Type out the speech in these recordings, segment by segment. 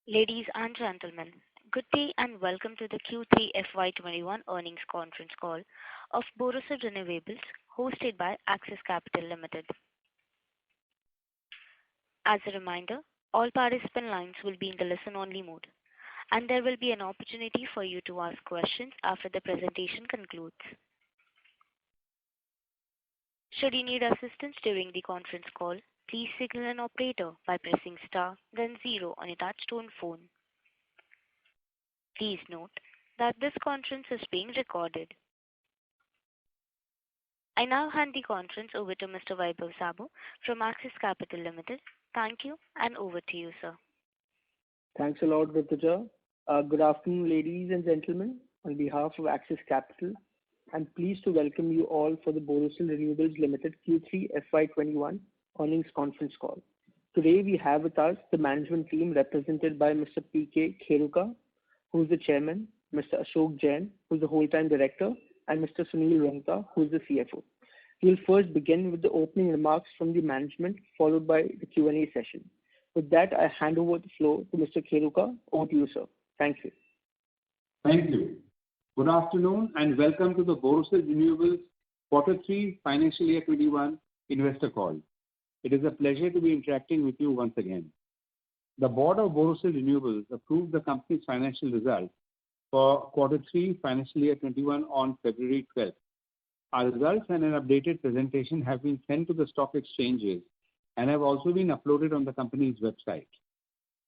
Ladies and gentlemen, good day and welcome to the Q3 FY21 earnings conference call of Borosil Renewables, hosted by Axis Capital Limited. As a reminder, all participant lines will be in the listen-only mode, and there will be an opportunity for you to ask questions after the presentation concludes. Should you need assistance during the conference call, please signal an operator by pressing star, then zero on your touch-tone phone. Please note that this conference is being recorded. I now hand the conference over to Mr. Vaibhav Sabu from Axis Capital Limited. Thank you, and over to you, sir. Thanks a lot, Rituja. Good afternoon, ladies and gentlemen. On behalf of Axis Capital, I'm pleased to welcome you all for the Borosil Renewables Limited Q3 FY21 earnings conference call. Today we have with us the management team represented by Mr. P.K. Kheruka, who is the chairman, Mr. Ashok Jain, who is the whole-time director, and Mr. Sunil Roongta, who is the CFO. We'll first begin with the opening remarks from the management, followed by the Q&A session. With that, I hand over the floor to Mr. Kheruka. Over to you, sir. Thank you. Thank you. Good afternoon and welcome to the Borosil Renewables Q3 Financial Year 21 investor call. It is a pleasure to be interacting with you once again. The board of Borosil Renewables approved the company's financial results for Q3 Financial Year 21 on February 12th. Our results and an updated presentation have been sent to the stock exchanges and have also been uploaded on the company's website.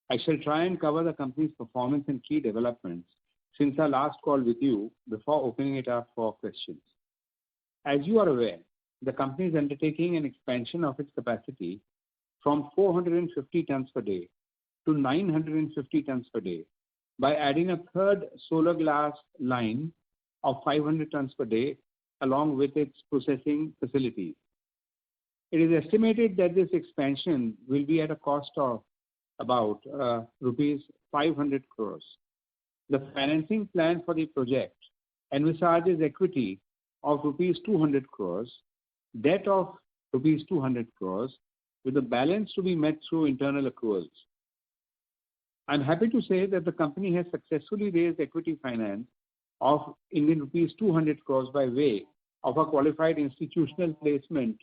I shall try and cover the company's performance and key developments since our last call with you before opening it up for questions. As you are aware, the company is undertaking an expansion of its capacity from 450 tons per day to 950 tons per day by adding a third solar glass line of 500 tons per day along with its processing facilities. It is estimated that this expansion will be at a cost of about rupees 500 crores. The financing plan for the project envisages equity of rupees 200 crores, debt of rupees 200 crores, with the balance to be met through internal accruals. I'm happy to say that the company has successfully raised equity finance of Indian rupees 200 crores by way of a qualified institutional placement.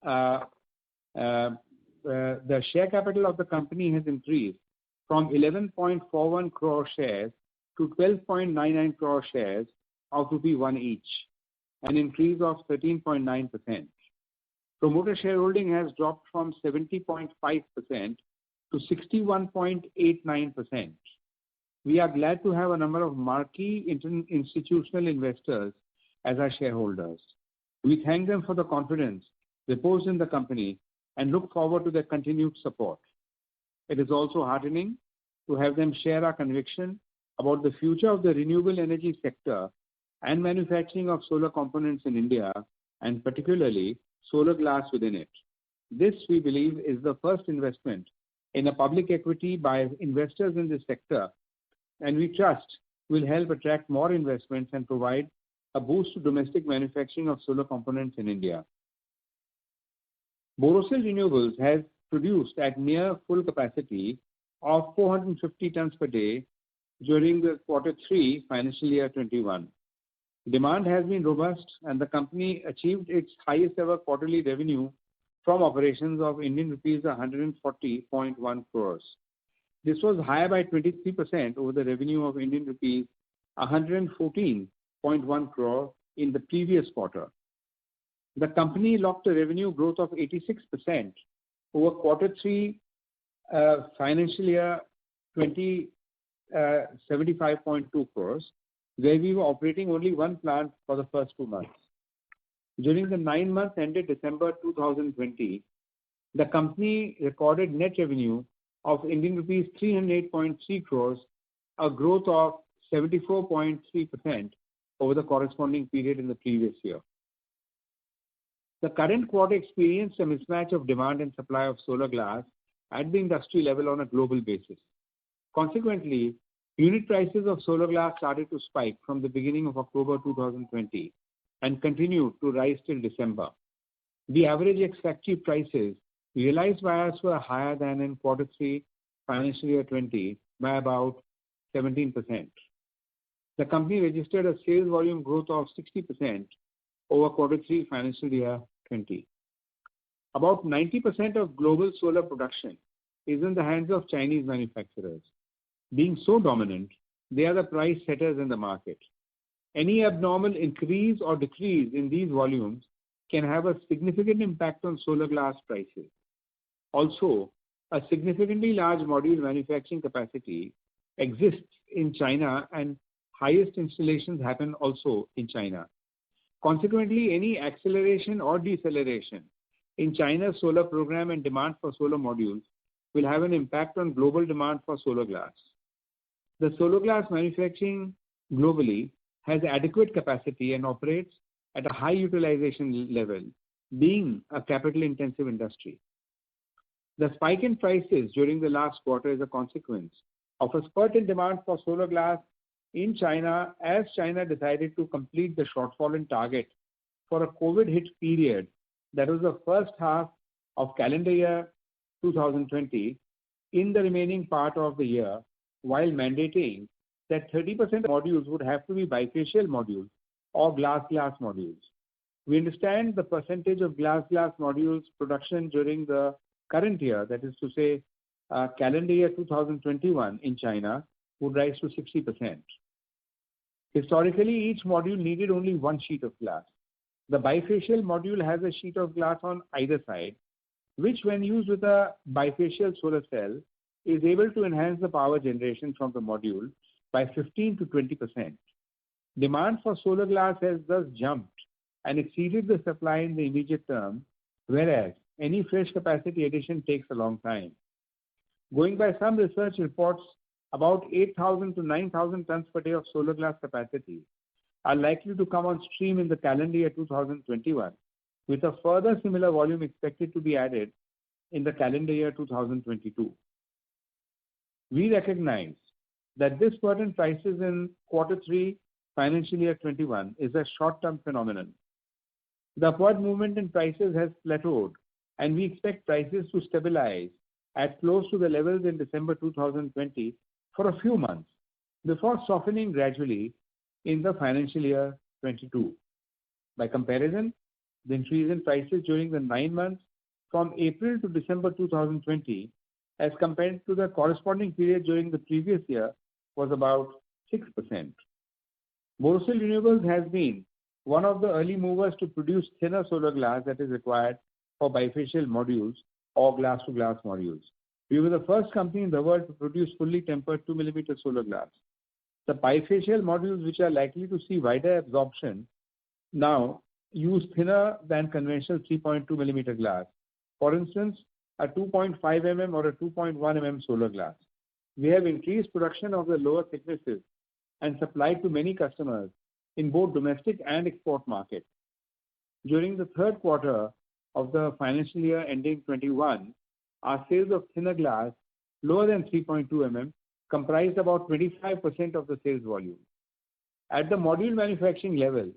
The share capital of the company has increased from 11.41 crore shares to 12.99 crore shares of rupee 1 each, an increase of 13.9%. Promoter shareholding has dropped from 70.5% to 61.89%. We are glad to have a number of marquee institutional investors as our shareholders. We thank them for the confidence reposed in the company and look forward to their continued support. It is also heartening to have them share our conviction about the future of the renewable energy sector and manufacturing of solar components in India, and particularly solar glass within it. This, we believe, is the first investment in a public equity by investors in this sector, and we trust will help attract more investments and provide a boost to domestic manufacturing of solar components in India. Borosil Renewables has produced at near full capacity of 450 tons per day during the Q3 Financial Year 21. Demand has been robust and the company achieved its highest ever quarterly revenue from operations of Indian rupees 140.1 crores. This was higher by 23% over the revenue of Indian rupees 114.1 crore in the previous quarter. The company locked a revenue growth of 86% over Q3 Financial Year 20 75.2 crores, where we were operating only one plant for the first 2 months. During the 9 months ended December 2020, the company recorded net revenue of Indian rupees 308.3 crores, a growth of 74.3% over the corresponding period in the previous year. The current quarter experienced a mismatch of demand and supply of solar glass at the industry level on a global basis. Consequently, unit prices of solar glass started to spike from the beginning of October 2020 and continued to rise till December. The average ex-factory prices realized by us were higher than in Q3 Financial Year 20 by about 17%. The company registered a sales volume growth of 60% over Q3 financial year 20. About 90% of global solar production is in the hands of Chinese manufacturers. Being so dominant, they are the price setters in the market. Any abnormal increase or decrease in these volumes can have a significant impact on solar glass prices. Also, a significantly large module manufacturing capacity exists in China and highest installations happen also in China. Consequently, any acceleration or deceleration in China's solar program and demand for solar modules will have an impact on global demand for solar glass. The solar glass manufacturing globally has adequate capacity and operates at a high utilization level, being a capital-intensive industry. The spike in prices during the last quarter is a consequence of a spurt in demand for solar glass in China as China decided to complete the shortfall in target for a COVID hit period that was the first half of calendar year 2020 in the remaining part of the year, while mandating that 30% of modules would have to be bifacial modules or glass-glass modules. We understand the percentage of glass-glass modules production during the current year, that is to say calendar year 2021 in China, would rise to 60%. Historically, each module needed only one sheet of glass. The bifacial module has a sheet of glass on either side, which when used with a bifacial solar cell is able to enhance the power generation from the module by 15 to 20%. Demand for solar glass has thus jumped and exceeded the supply in the immediate term, whereas any fresh capacity addition takes a long time. Going by some research reports, about 8,000 to 9,000 tons per day of solar glass capacity are likely to come on stream in the calendar year 2021, with a further similar volume expected to be added in the calendar year 2022. We recognize that this spurt in prices in Q3 financial year 21 is a short-term phenomenon. The upward movement in prices has plateaued and we expect prices to stabilize at close to the levels in December 2020 for a few months before softening gradually in the financial year 22. By comparison, the increase in prices during the 9 months from April to December 2020 as compared to the corresponding period during the previous year was about 6%. Borosil Renewables has been one of the early movers to produce thinner solar glass that is required for bifacial modules or glass-to-glass modules. We were the first company in the world to produce fully tempered 2 mm solar glass. The bifacial modules, which are likely to see wider absorption, now use thinner than conventional 3.2 mm glass. For instance, a 2.5 mm or a 2.1 mm solar glass. We have increased production of the lower thicknesses and supplied to many customers in both domestic and export markets. During the third quarter of the financial year ending 21, our sales of thinner glass lower than 3.2 mm comprised about 25% of the sales volume. At the module manufacturing level,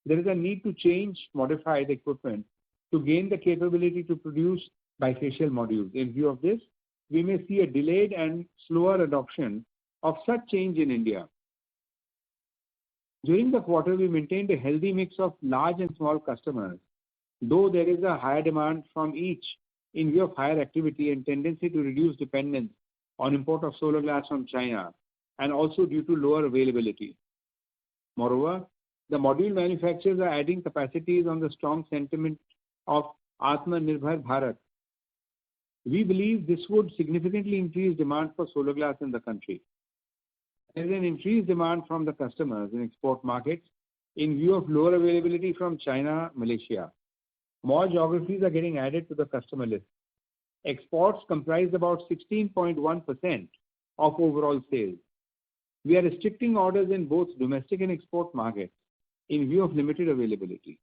there is a need to modify the equipment to gain the capability to produce bifacial modules. In view of this, we may see a delayed and slower adoption of such change in India. During the quarter, we maintained a healthy mix of large and small customers, though there is a higher demand from each in view of higher activity and tendency to reduce dependence on import of solar glass from China and also due to lower availability. Moreover, the module manufacturers are adding capacities on the strong sentiment of Atmanirbhar Bharat. We believe this would significantly increase demand for solar glass in the country. There is an increased demand from the customers in export markets in view of lower availability from China, Malaysia. More geographies are getting added to the customer list. Exports comprise about 16.1% of overall sales. We are restricting orders in both domestic and export markets in view of limited availability.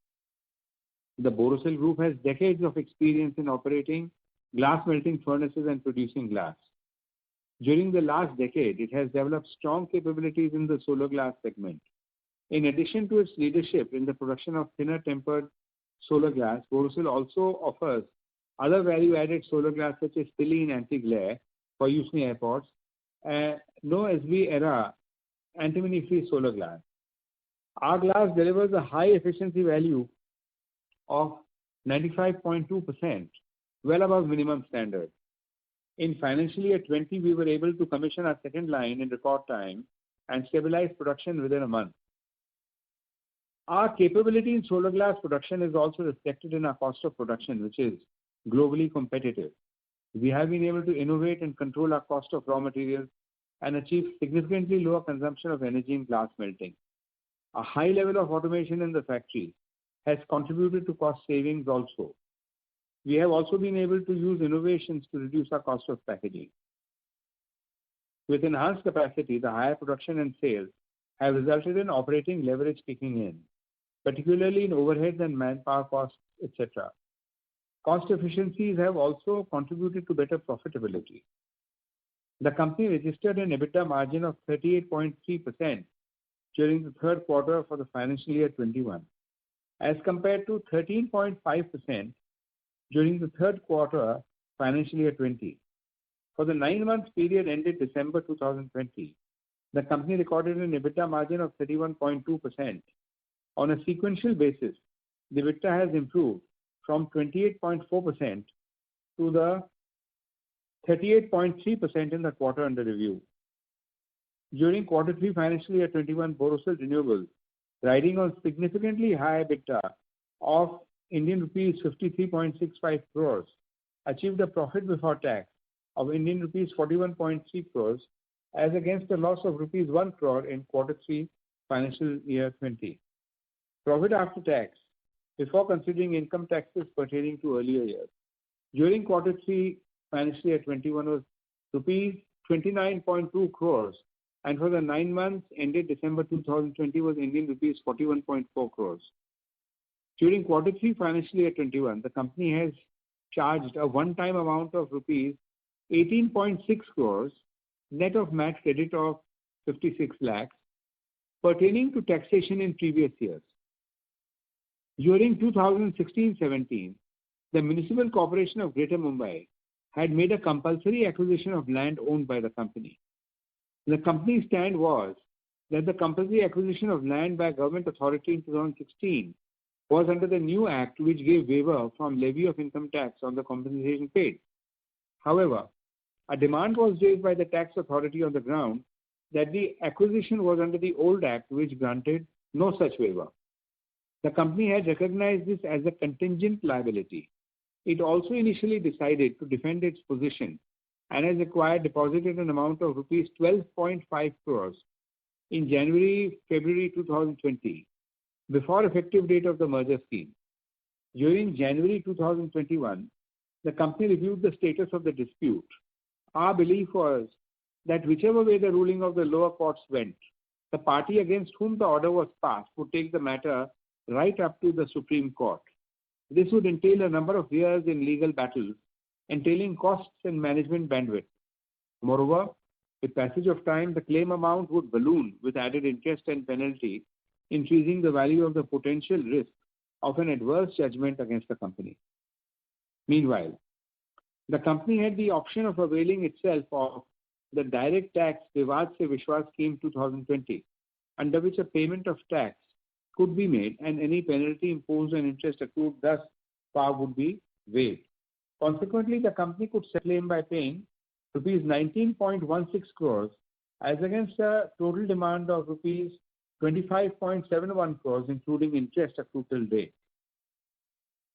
The Borosil Group has decades of experience in operating glass melting furnaces and producing glass. During the last decade, it has developed strong capabilities in the solar glass segment. In addition to its leadership in the production of thinner tempered solar glass, Borosil also offers other value-added solar glass such as Thelene anti-glare for use in airports, NoSB era antimony-free solar glass. Our glass delivers a high efficiency value of 95.2%, well above minimum standard. In financial year 20, we were able to commission our second line in record time and stabilize production within a month. Our capability in solar glass production is also reflected in our cost of production, which is globally competitive. We have been able to innovate and control our cost of raw materials and achieve significantly lower consumption of energy in glass melting. A high level of automation in the factory has contributed to cost savings also. We have also been able to use innovations to reduce our cost of packaging. With enhanced capacity, the higher production and sales have resulted in operating leverage kicking in, particularly in overheads and manpower costs, etc. Cost efficiencies have also contributed to better profitability. The company registered an EBITDA margin of 38.3% during the third quarter for the financial year 21, as compared to 13.5% during the third quarter financial year 20. For the 9-month period ended December 2020, the company recorded an EBITDA margin of 31.2%. On a sequential basis, the EBITDA has improved from 28.4% to the 38.3% in the quarter under review. During quarter 3 financial year 21, Borosil Renewables, riding on significantly higher EBITDA of Indian rupees 53.65 crores, achieved a profit before tax of Indian rupees 41.3 crores as against a loss of rupees 1 crore in quarter 3 financial year 20. Profit after tax, before considering income taxes pertaining to earlier years, during quarter 3 financial year 21 was rupees 29.2 crores, and for the 9 months ended December 2020 was Indian rupees 41.4 crores. During quarter 3 financial year 21, the company has charged a one-time amount of rupees 18.6 crores, net of MAT credit of 56 lakhs, pertaining to taxation in previous years. During 2016-17, the Municipal Corporation of Greater Mumbai had made a compulsory acquisition of land owned by the company. The company's stand was that the compulsory acquisition of land by a government authority in 2016 was under the new act which gave waiver from levy of income tax on the compensation paid. However, a demand was raised by the tax authority on the ground that the acquisition was under the old act which granted no such waiver. The company had recognized this as a contingent liability. It also initially decided to defend its position and has deposited an amount of rupees 12.5 crores in January-February 2020, before effective date of the merger scheme. During January 2021, the company reviewed the status of the dispute. Our belief was that whichever way the ruling of the lower courts went, the party against whom the order was passed would take the matter right up to the Supreme Court. This would entail a number of years in legal battles, entailing costs and management bandwidth. Moreover, with passage of time, the claim amount would balloon with added interest and penalty, increasing the value of the potential risk of an adverse judgment against the company. Meanwhile, the company had the option of availing itself of the Direct Tax Vivad Se Vishwas Scheme 2020, under which a payment of tax could be made and any penalty imposed and interest accrued thus far would be waived. Consequently, the company could settle claim by paying rupees 19.16 crores as against a total demand of rupees 25.71 crores, including interest accrued till date.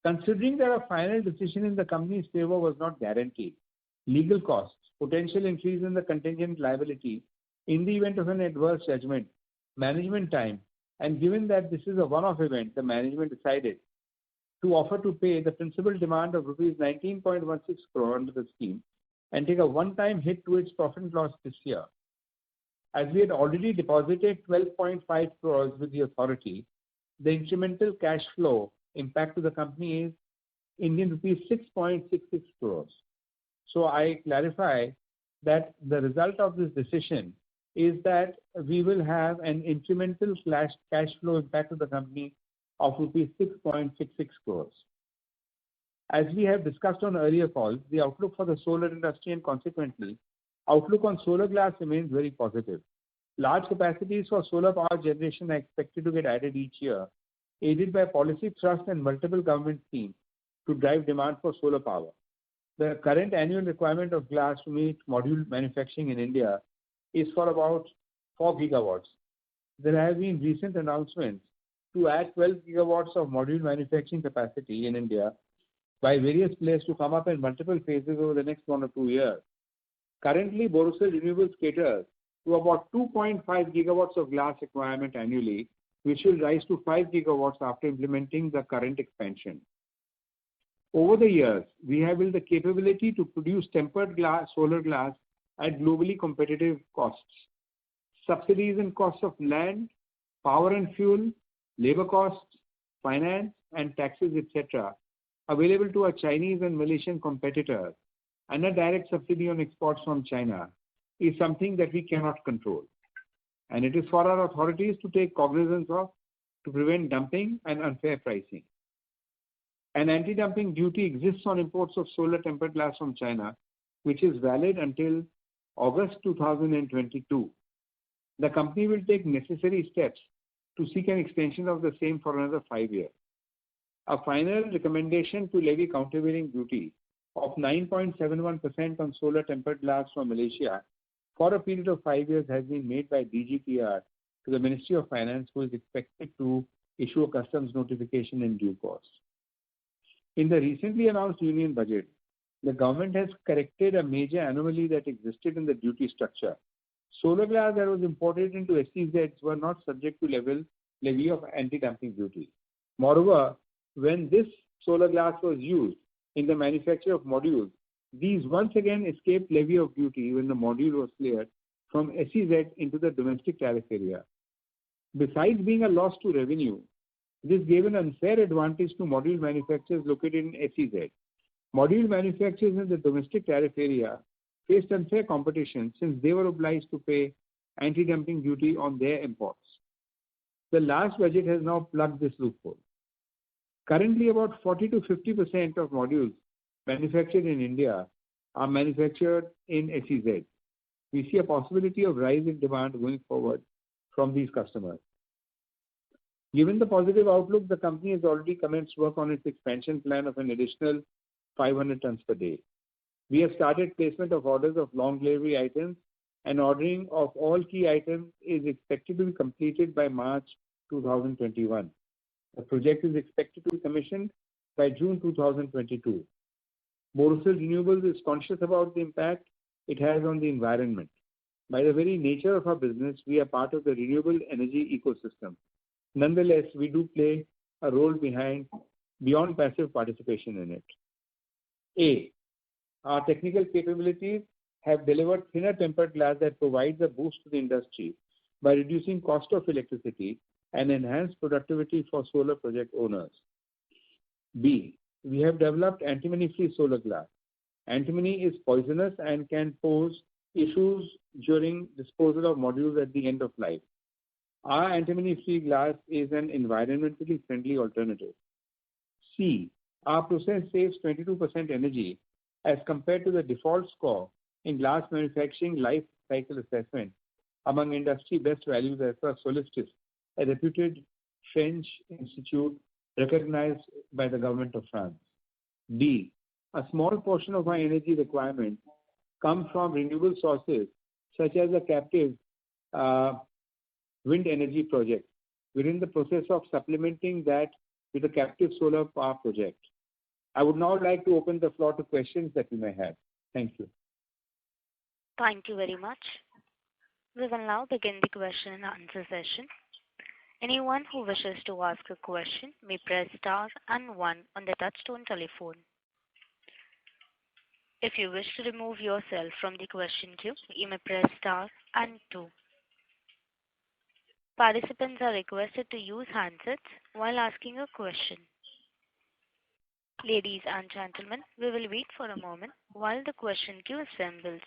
Considering that a final decision in the company's favor was not guaranteed, legal costs, potential increase in the contingent liability in the event of an adverse judgment, management time, and given that this is a one-off event, the management decided to offer to pay the principal demand of rupees 19.16 crore under the scheme and take a one-time hit to its profit and loss this year. As we had already deposited 12.5 crores with the authority, the incremental cash flow impact to the company is Indian rupees 6.66 crores. So I clarify that the result of this decision is that we will have an incremental cash flow impact to the company of rupees 6.66 crores. As we have discussed on earlier calls, the outlook for the solar industry and consequently Outlook on solar glass remains very positive. Large capacities for solar power generation are expected to get added each year, aided by policy thrust and multiple government schemes to drive demand for solar power. The current annual requirement of glass to meet module manufacturing in India is for about 4 gigawatts. There have been recent announcements to add 12 gigawatts of module manufacturing capacity in India by various players to come up in multiple phases over the next 1 or 2 years. Currently, Borosil Renewables caters to about 2.5 gigawatts of glass requirement annually, which will rise to 5 gigawatts after implementing the current expansion. Over the years, we have built the capability to produce tempered glass, solar glass at globally competitive costs. Subsidies and costs of land, power and fuel, labor costs, finance and taxes, etc., available to our Chinese and Malaysian competitors, and a direct subsidy on exports from China is something that we cannot control. And it is for our authorities to take cognizance of to prevent dumping and unfair pricing. An anti-dumping duty exists on imports of solar tempered glass from China, which is valid until August 2022. The company will take necessary steps to seek an extension of the same for another 5 years. A final recommendation to levy countervailing duty of 9.71% on solar tempered glass from Malaysia for a period of 5 years has been made by DGTR to the Ministry of Finance, who is expected to issue a customs notification in due course. In the recently announced union budget, the government has corrected a major anomaly that existed in the duty structure. Solar glass that was imported into SEZs were not subject to levy of anti-dumping duty. Moreover, when this solar glass was used in the manufacture of modules, these once again escaped levy of duty when the module was cleared from SEZ into the domestic tariff area. Besides being a loss to revenue, this gave an unfair advantage to module manufacturers located in SEZ. Module manufacturers in the domestic tariff area faced unfair competition since they were obliged to pay anti-dumping duty on their imports. The last budget has now plugged this loophole. Currently, about 40 to 50% of modules manufactured in India are manufactured in SEZ. We see a possibility of rise in demand going forward from these customers. Given the positive outlook, the company has already commenced work on its expansion plan of an additional 500 tons per day. We have started placement of orders of long delivery items, and ordering of all key items is expected to be completed by March 2021. The project is expected to be commissioned by June 2022. Borosil Renewables is conscious about the impact it has on the environment. By the very nature of our business, we are part of the renewable energy ecosystem. Nonetheless, we do play a role beyond passive participation in it. A. Our technical capabilities have delivered thinner tempered glass that provides a boost to the industry by reducing cost of electricity and enhanced productivity for solar project owners. B. We have developed antimony-free solar glass. Antimony is poisonous and can pose issues during disposal of modules at the end of life. Our antimony-free glass is an environmentally friendly alternative. C. Our process saves 22% energy as compared to the default score in glass manufacturing life cycle assessment among industry best values as per Solistis, a reputed French institute recognized by the government of France. D. A small portion of our energy requirement comes from renewable sources such as a captive wind energy project. We're in the process of supplementing that with a captive solar power project. I would now like to open the floor to questions that you may have. Thank you. Thank you very much. We will now begin the question and answer session. Anyone who wishes to ask a question may press star and 1 on the touchtone telephone. If you wish to remove yourself from the question queue, you may press star and 2. Participants are requested to use handsets while asking a question. Ladies and gentlemen, we will wait for a moment while the question queue assembles.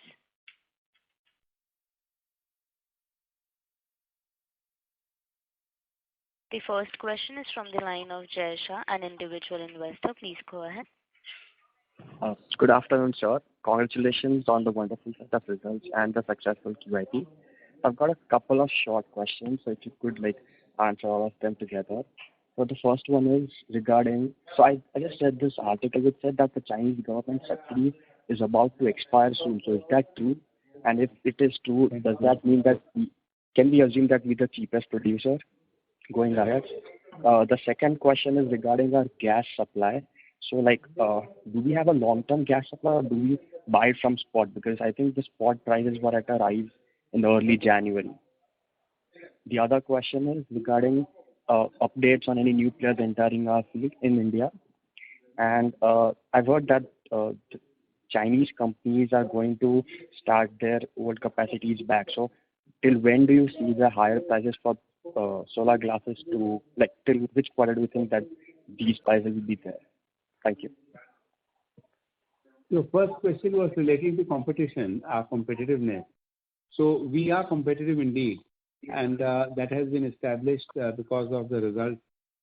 The first question is from the line of Jay Shah, an individual investor. Please go ahead. Good afternoon, sir. Congratulations on the wonderful set of results and the successful QIP. I've got a couple of short questions, so if you could answer all of them together. So the first one is regarding, so I just read this article which said that the Chinese government subsidy is about to expire soon. So is that true? And if it is true, does that mean that can we assume that we're the cheapest producer going ahead? The second question is regarding our gas supply. So do we have a long-term gas supply or do we buy it from spot? Because I think the spot prices were at a rise in early January. The other question is regarding updates on any new players entering our field in India. And I've heard that the Chinese companies are going to start their old capacities back. So till when do you see the higher prices for solar glasses till which quarter do you think that these prices will be there? Thank you. Your first question was relating to competition, our competitiveness. So we are competitive indeed, and that has been established because of the results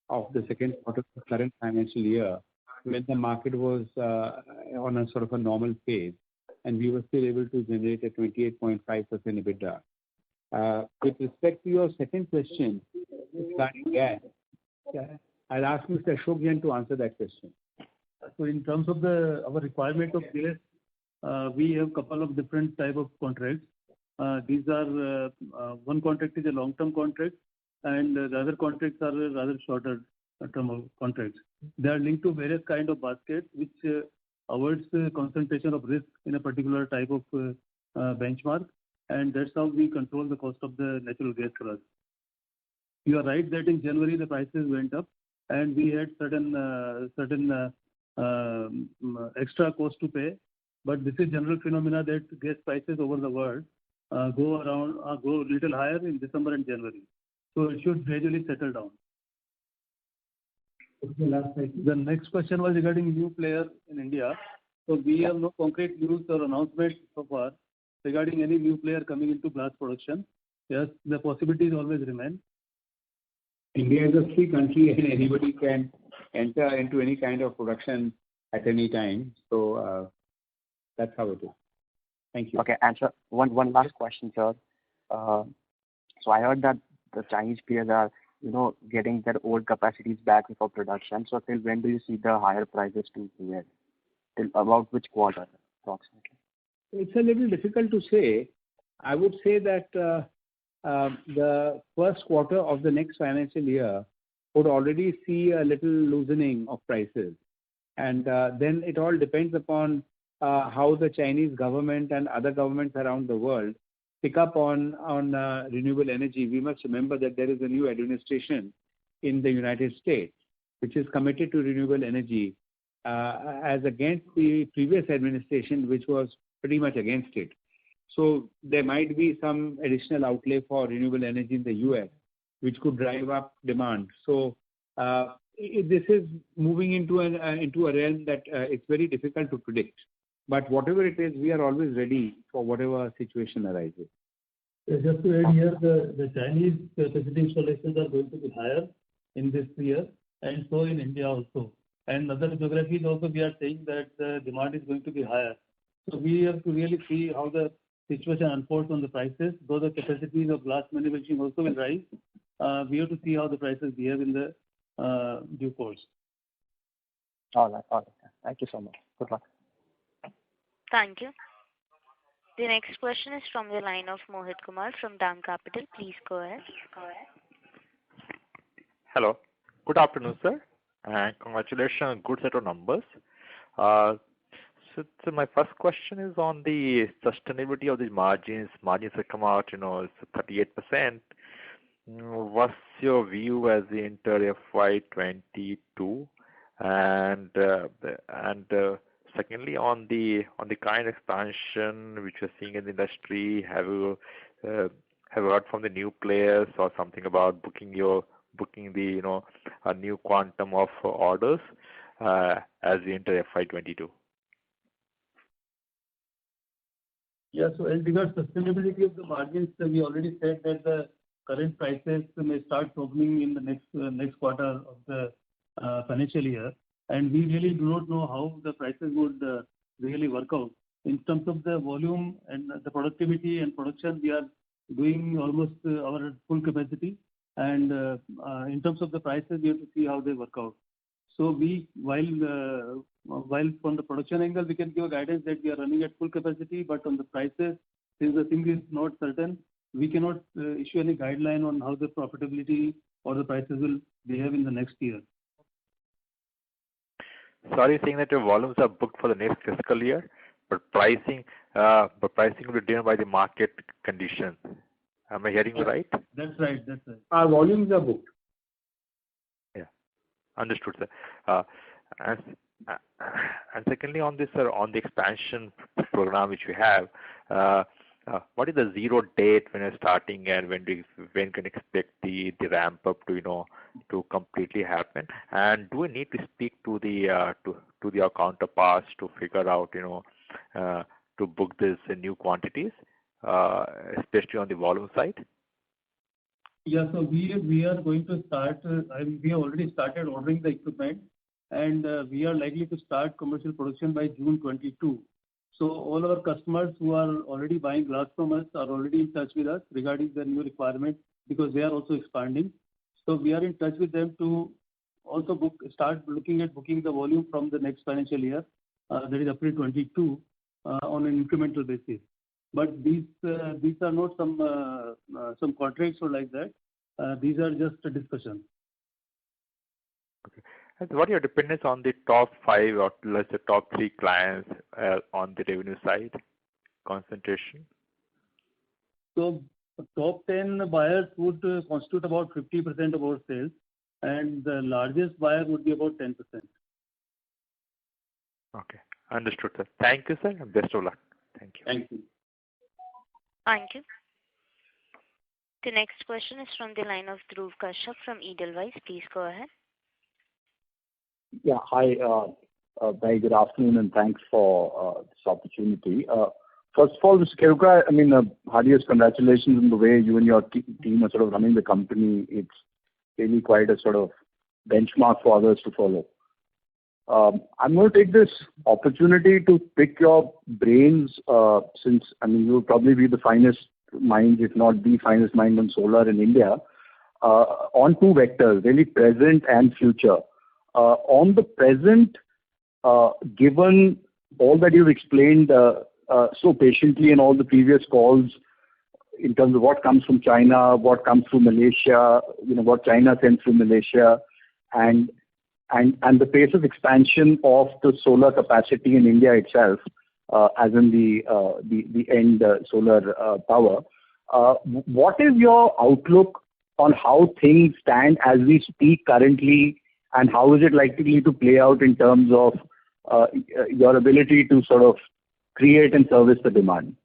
of the second quarter of the current financial year, when the market was on a sort of a normal phase, and we were still able to generate a 28.5% EBITDA. With respect to your second question regarding gas, I'll ask Mr. Ashok Jain to answer that question. So in terms of our requirement of gas, we have a couple of different type of contracts. These are one contract is a long-term contract, and the other contracts are rather shorter term of contracts. They are linked to various kind of baskets, which avoids concentration of risk in a particular type of benchmark, and that's how we control the cost of the natural gas for us. You are right that in January the prices went up, and we had certain extra cost to pay, but this is general phenomena that gas prices over the world go a little higher in December and January. So it should gradually settle down. The next question was regarding new players in India. So we have no concrete news or announcement so far regarding any new player coming into glass production. Yes, the possibilities always remain. India is a free country and anybody can enter into any kind of production at any time. So that's how it is. Thank you. Okay, and sir, one last question, sir. So I heard that the Chinese players are, getting their old capacities back for production. So till when do you see the higher prices to be at? Till about which quarter, approximately? It's a little difficult to say. I would say that the first quarter of the next financial year would already see a little loosening of prices. And then it all depends upon how the Chinese government and other governments around the world pick up on renewable energy. We must remember that there is a new administration in the United States which is committed to renewable energy as against the previous administration, which was pretty much against it. So there might be some additional outlay for renewable energy in the US, which could drive up demand. So this is moving into a realm that it's very difficult to predict. But whatever it is, we are always ready for whatever situation arises. Just to add here, the Chinese capacity installations are going to be higher in this year, and so in India also. And other geographies also, we are saying that the demand is going to be higher. So we have to really see how the situation unfolds on the prices. Though the capacities of glass manufacturing also will rise, we have to see how the prices behave in the due course. All right. Thank you so much. Good luck. Thank you. The next question is from the line of Mohit Kumar from DAM Capital. Please go ahead. Hello. Good afternoon, sir. And congratulations on a good set of numbers. So my first question is on the sustainability of the margins. Margins have come out, it's 38%. What's your view as we enter FY22? And secondly, on the kind of expansion which you're seeing in the industry, have you heard from the new players or something about booking the a new quantum of orders as we enter FY22? Yeah, so as regards sustainability of the margins, we already said that the current prices may start opening in the next quarter of the financial year. and we really do not know how the prices would really work out. In terms of the volume and the productivity and production, we are doing almost our full capacity. And in terms of the prices, we have to see how they work out. So while from the production angle, we can give a guidance that we are running at full capacity, but on the prices, since the thing is not certain, we cannot issue any guideline on how the profitability or the prices will behave in the next year. So are you saying that your volumes are booked for the next fiscal year, but pricing will be driven by the market conditions? Am I hearing you right? That's right. Our volumes are booked. Yeah, understood, sir. And secondly, on this, sir, on the expansion program which we have, what is the zero date when you're starting, and when can expect the ramp up to completely happen? And do we need to speak to our counterparts to figure out to book this in new quantities, especially on the volume side? Yeah, so we are going to start. We have already started ordering the equipment, and we are likely to start commercial production by June 22. So all our customers who are already buying glass from us are already in touch with us regarding their new requirements, because they are also expanding. So we are in touch with them to also start looking at booking the volume from the next financial year, that is April 22, on an incremental basis. But these are not some contracts or like that. These are just a discussion. Okay. And what are your dependence on the top 5 or let's say top 3 clients on the revenue side concentration? So top 10 buyers would constitute about 50% of our sales, and the largest buyer would be about 10%. Okay, understood, sir. Thank you, sir, and best of luck. Thank you. Thank you. Thank you. The next question is from the line of Dhruv Kashyap from Edelweiss. Please go ahead. Yeah, hi. Very good afternoon, and thanks for this opportunity. First of all, Mr. Kheruka, I mean, heartiest congratulations on the way you and your team are sort of running the company. It's really quite a sort of benchmark for others to follow. I'm going to take this opportunity to pick your brains, since, I mean, you'll probably be the finest mind, if not the finest mind on solar in India, on 2 vectors, really present and future. On the present, given all that you've explained so patiently in all the previous calls, in terms of what comes from China, what comes through Malaysia, what China sends through Malaysia, and the pace of expansion of the solar capacity in India itself, as in the end solar power. What is your outlook on how things stand as we speak currently, and how is it likely to play out in terms of your ability to sort of create and service the demand?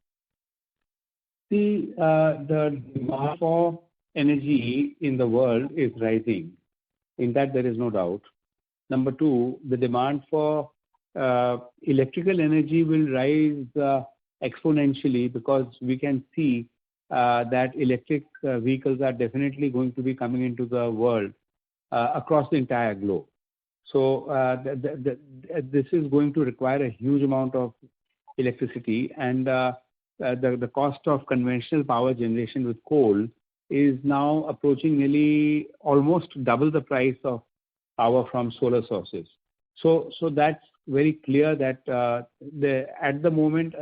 See, the demand for energy in the world is rising. In that, there is no doubt. Number 2, the demand for electrical energy will rise exponentially, because we can see that electric vehicles are definitely going to be coming into the world across the entire globe. So this is going to require a huge amount of electricity, and the cost of conventional power generation with coal is now approaching nearly almost double the price of power from solar sources. So that's very clear that at the moment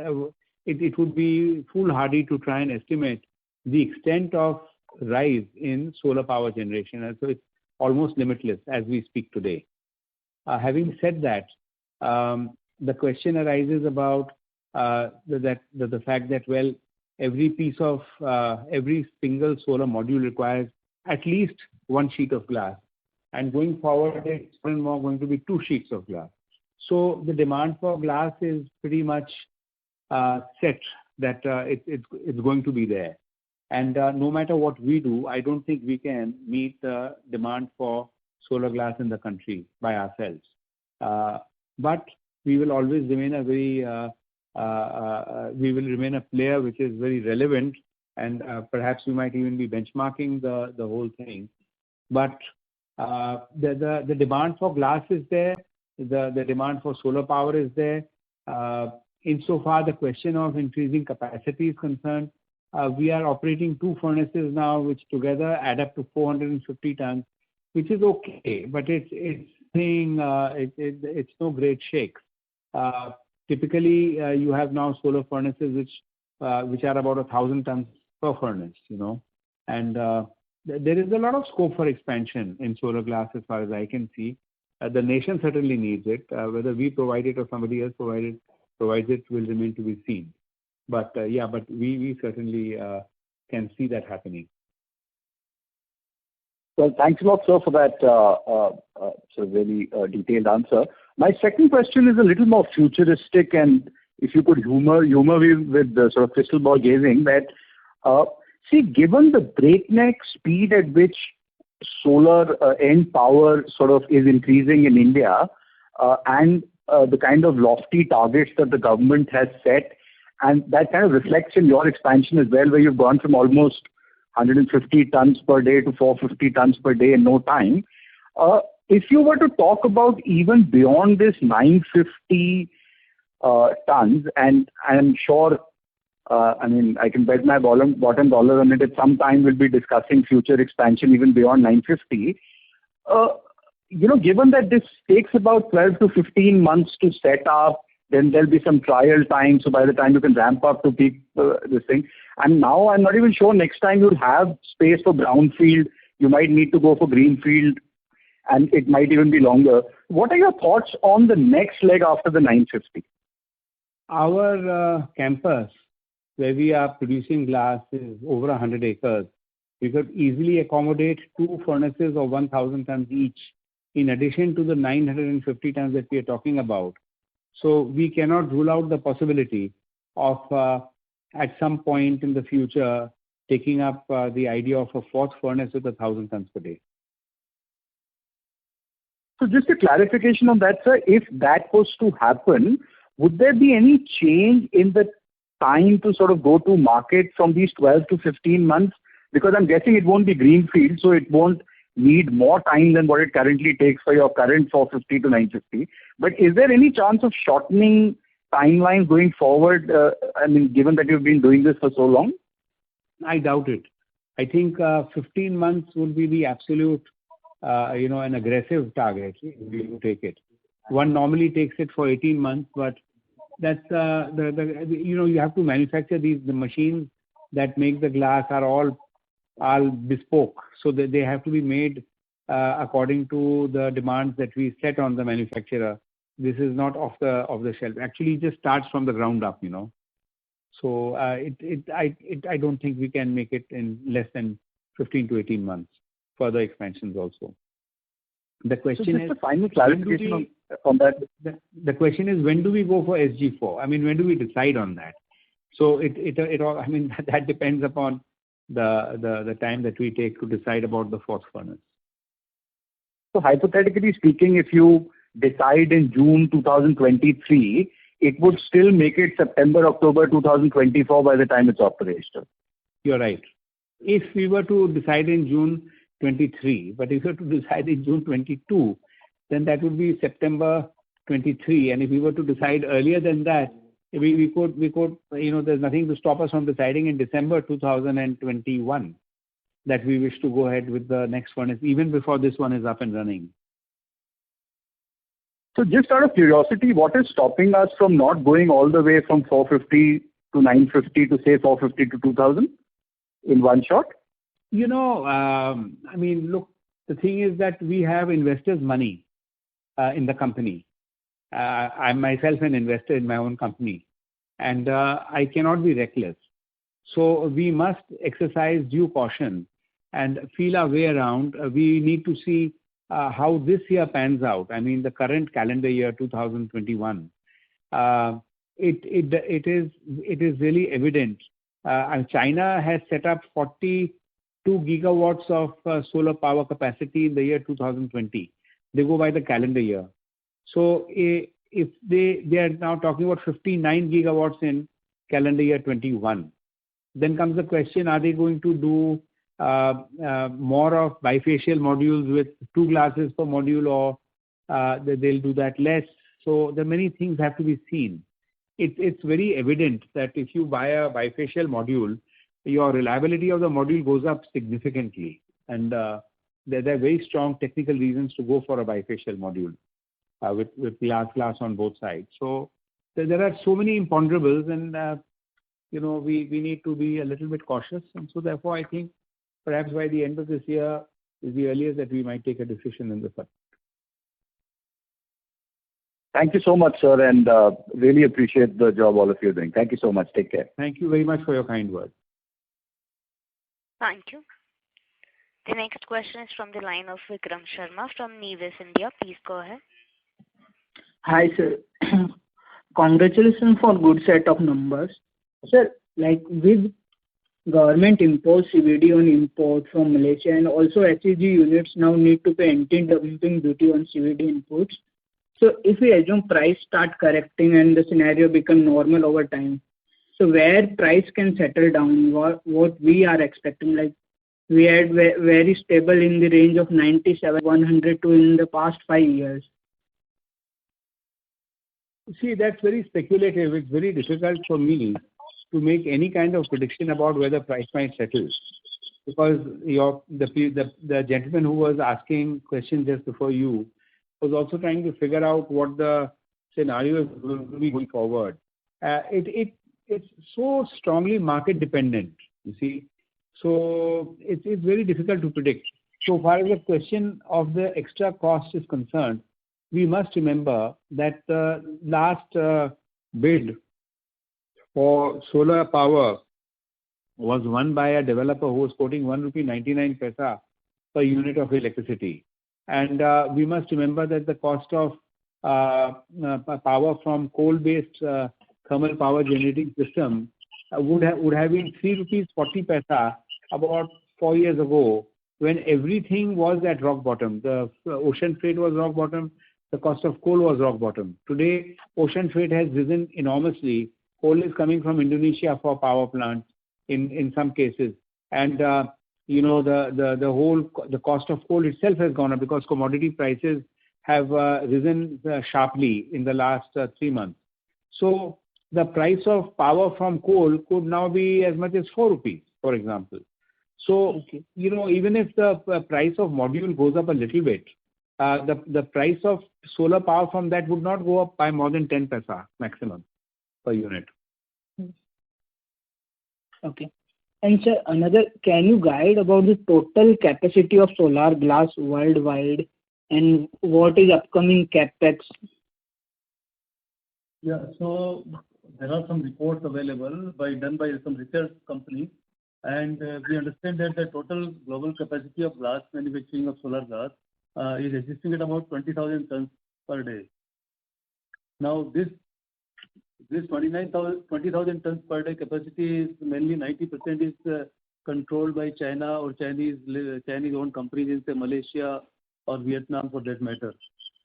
it would be foolhardy to try and estimate the extent of rise in solar power generation, and so it's almost limitless as we speak today. Having said that, the question arises about the fact that, well, every single solar module requires at least 1 sheet of glass, and going forward it's more and more going to be 2 sheets of glass. So the demand for glass is pretty much set, that it's going to be there, and no matter what we do, I don't think we can meet the demand for solar glass in the country by ourselves. But we will always remain a player which is very relevant, and perhaps we might even be benchmarking the whole thing. But the demand for glass is there. the demand for solar power is there. Insofar the question of increasing capacity is concerned, we are operating 2 furnaces now, which together add up to 450 tons, which is okay, but it's no great shakes. Typically, you have now solar furnaces which are about 1,000 tons per furnace, and there is a lot of scope for expansion in solar glass as far as I can see. The nation certainly needs it. Whether we provide it or somebody else provides it will remain to be seen. But we certainly can see that happening. Well, thanks a lot, sir, for that really detailed answer. My second question is a little more futuristic, and if you could humor me with the sort of crystal ball gazing, that given the breakneck speed at which solar end power sort of is increasing in India, and the kind of lofty targets that the government has set, and that kind of reflects in your expansion as well, where you've gone from almost 150 tons per day to 450 tons per day in no time. If you were to talk about even beyond this 950 tons, and I'm sure, I can bet my bottom dollar on it, at some time we'll be discussing future expansion even beyond 950. Given that this takes about 12 to 15 months to set up, then there'll be some trial time, so by the time you can ramp up to peak this thing. And now I'm not even sure next time you'll have space for brownfield. You might need to go for greenfield, and it might even be longer. What are your thoughts on the next leg after the 950? Our campus, where we are producing glass, is over 100 acres. We could easily accommodate 2 furnaces of 1,000 tons each, in addition to the 950 tons that we are talking about. So we cannot rule out the possibility of, at some point in the future, taking up the idea of a 4th furnace with 1,000 tons per day. So just a clarification on that, sir. If that was to happen, would there be any change in the time to sort of go to market from these 12 to 15 months? Because I'm guessing it won't be greenfield, so it won't need more time than what it currently takes for your current 450 to 950. But is there any chance of shortening timelines going forward, given that you've been doing this for so long? I doubt it. I think 15 months would be the absolute, an aggressive target if you take it. One normally takes it for 18 months, but that's you have to manufacture the machines that make the glass are all bespoke, so that they have to be made according to the demands that we set on the manufacturer. This is not off the shelf. Actually, it just starts from the ground up, So I don't think we can make it in less than 15 to 18 months. Further expansions also. The question is, a final clarification on that. The question is, when do we go for SG4? When do we decide on that? So it all. That depends upon the time that we take to decide about the 4th furnace. So hypothetically speaking, if you decide in June 2023, it would still make it September, October 2024 by the time it's operational. You're right. If we were to decide in June 23, but if we were to decide in June 22, then that would be September 23. And if we were to decide earlier than that, we could, there's nothing to stop us from deciding in December 2021 that we wish to go ahead with the next furnace, even before this one is up and running. So just out of curiosity, what is stopping us from not going all the way from 450 to 950 to say 450 to 2000 in one shot? Look, the thing is that we have investors' money in the company. I'm myself an investor in my own company, and I cannot be reckless. So we must exercise due caution and feel our way around. We need to see how this year pans out. The current calendar year 2021. It is really evident. China has set up 42 gigawatts of solar power capacity in the year 2020. They go by the calendar year. So if they are now talking about 59 gigawatts in calendar year 21, then comes the question: are they going to do more of bifacial modules with 2 glasses per module, or they'll do that less. So the many things have to be seen. It's very evident that if you buy a bifacial module, your reliability of the module goes up significantly. And there are very strong technical reasons to go for a bifacial module with glass on both sides. So there are so many imponderables, and we need to be a little bit cautious. And so therefore, I think perhaps by the end of this year is the earliest that we might take a decision in the subject. Thank you so much, sir, and really appreciate the job all of you are doing. Thank you so much. Take care. Thank you very much for your kind words. Thank you. The next question is from the line of Vikram Sharma from Nevis India. Please go ahead. Hi, sir. Congratulations for good set of numbers. Sir, like with government impose CVD on import from Malaysia, and also HEG units now need to pay anti-dumping duty on CVD imports. So if we assume price start correcting and the scenario become normal over time, so where price can settle down, what we are expecting, like we had very stable in the range of 97, 102 in the past 5 years. See, that's very speculative. It's very difficult for me to make any kind of prediction about where the price might settle, because the gentleman who was asking questions just before you was also trying to figure out what the scenario is going to be going forward. It's so strongly market dependent, you see. So it's very difficult to predict. So far as the question of the extra cost is concerned, we must remember that the last bid for solar power was won by a developer who was quoting 1.99 rupee per unit of electricity. And we must remember that the cost of power from coal-based thermal power generating system would have been 3.40 rupees about 4 years ago, when everything was at rock bottom. The ocean freight was rock bottom. The cost of coal was rock bottom. Today, ocean freight has risen enormously. Coal is coming from Indonesia for power plants in some cases. And the cost of coal itself has gone up because commodity prices have risen sharply in the last 3 months. So the price of power from coal could now be as much as 4 rupees, for example. So, even if the price of module goes up a little bit, the price of solar power from that would not go up by more than 10 paisa maximum per unit. Okay. And sir, can you guide about the total capacity of solar glass worldwide and what is upcoming capex? Yeah, so there are some reports available done by some research companies, and we understand that the total global capacity of glass manufacturing of solar glass is existing at about 20,000 tons per day. Now this 20,000 tons per day capacity is mainly 90% is controlled by China or Chinese-owned companies in say Malaysia or Vietnam for that matter.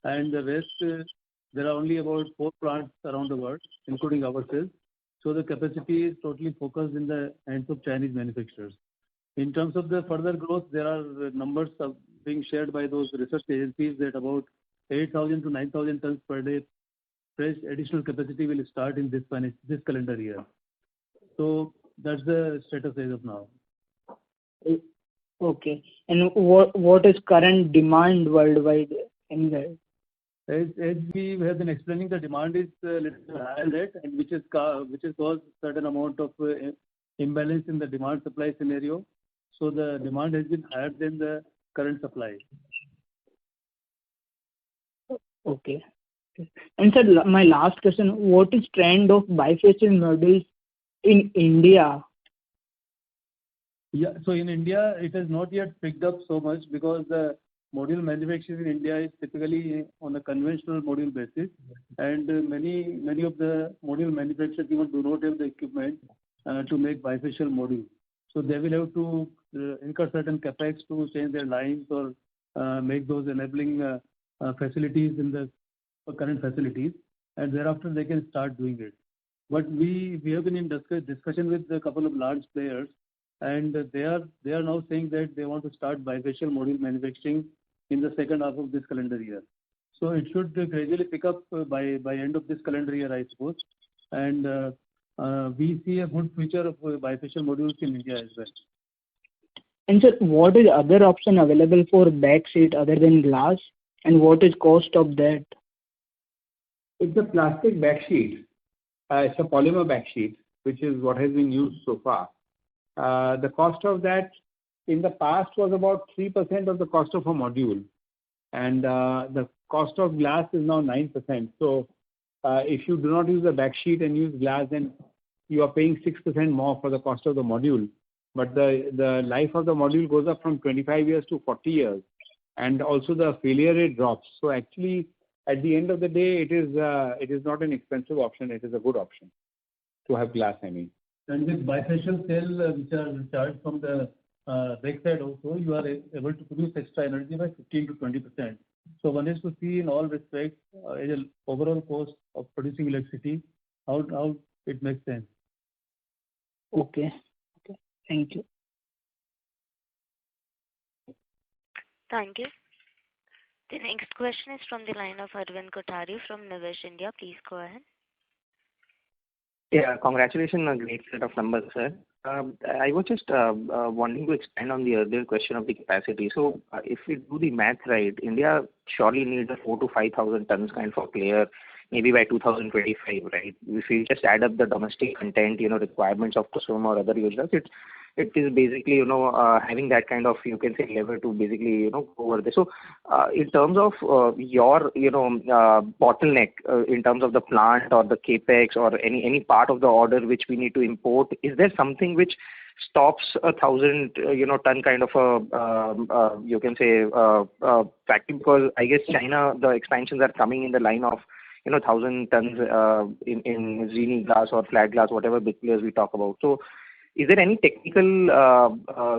And the rest, there are only about 4 plants around the world, including ourselves. So the capacity is totally focused in the hands of Chinese manufacturers. In terms of the further growth, there are numbers being shared by those research agencies that about 8,000 to 9,000 tons per day fresh additional capacity will start in this calendar year. So that's the status as of now. Okay. And what is current demand worldwide in that? As we have been explaining, the demand is a little higher rate, and which has caused certain amount of imbalance in the demand supply scenario. So the demand has been higher than the current supply. Okay. And sir, my last question, what is trend of bifacial modules in India? Yeah, so in India, it has not yet picked up so much because the module manufacturing in India is typically on a conventional module basis, and many of the module manufacturers even do not have the equipment to make bifacial modules. So they will have to incur certain capex to change their lines or make those enabling facilities in the current facilities, and thereafter they can start doing it. But we have been in discussion with a couple of large players, and they are now saying that they want to start bifacial module manufacturing in the second half of this calendar year. So it should gradually pick up by end of this calendar year, I suppose. And we see a good future of bifacial modules in India as well. And sir, what is other option available for back seat other than glass, and what is cost of that? It's a plastic back sheet. It's a polymer back sheet, which is what has been used so far. The cost of that in the past was about 3% of the cost of a module, and the cost of glass is now 9%. So if you do not use the back sheet and use glass, then you are paying 6% more for the cost of the module. But the life of the module goes up from 25 years to 40 years, and also the failure rate drops. So actually, at the end of the day, it is not an expensive option. It is a good option to have glass, I mean. And with bifacial cell, which are charged from the back side also, you are able to produce extra energy by 15 to 20%. So one is to see in all respects as an overall cost of producing electricity, how it makes sense. Okay. Thank you. Thank you. The next question is from the line of Arvind Kothari from Nivesh India. Please go ahead. Yeah, congratulations on a great set of numbers, sir. I was just wanting to expand on the earlier question of the capacity. So if we do the math right, India surely needs a 4 to 5,000 tons kind of player, maybe by 2025, right? If we just add up the domestic content, requirements of Kusum or other users, it is basically, having that kind of, you can say, level to basically, go over there. So in terms of your, bottleneck, in terms of the plant or the capex or any part of the order which we need to import, is there something which stops 1,000, ton kind of a, you can say, factory? Because I guess China, the expansions are coming in the line of, 1,000 tons in Zini glass or flat glass, whatever big players we talk about. So is there any technical,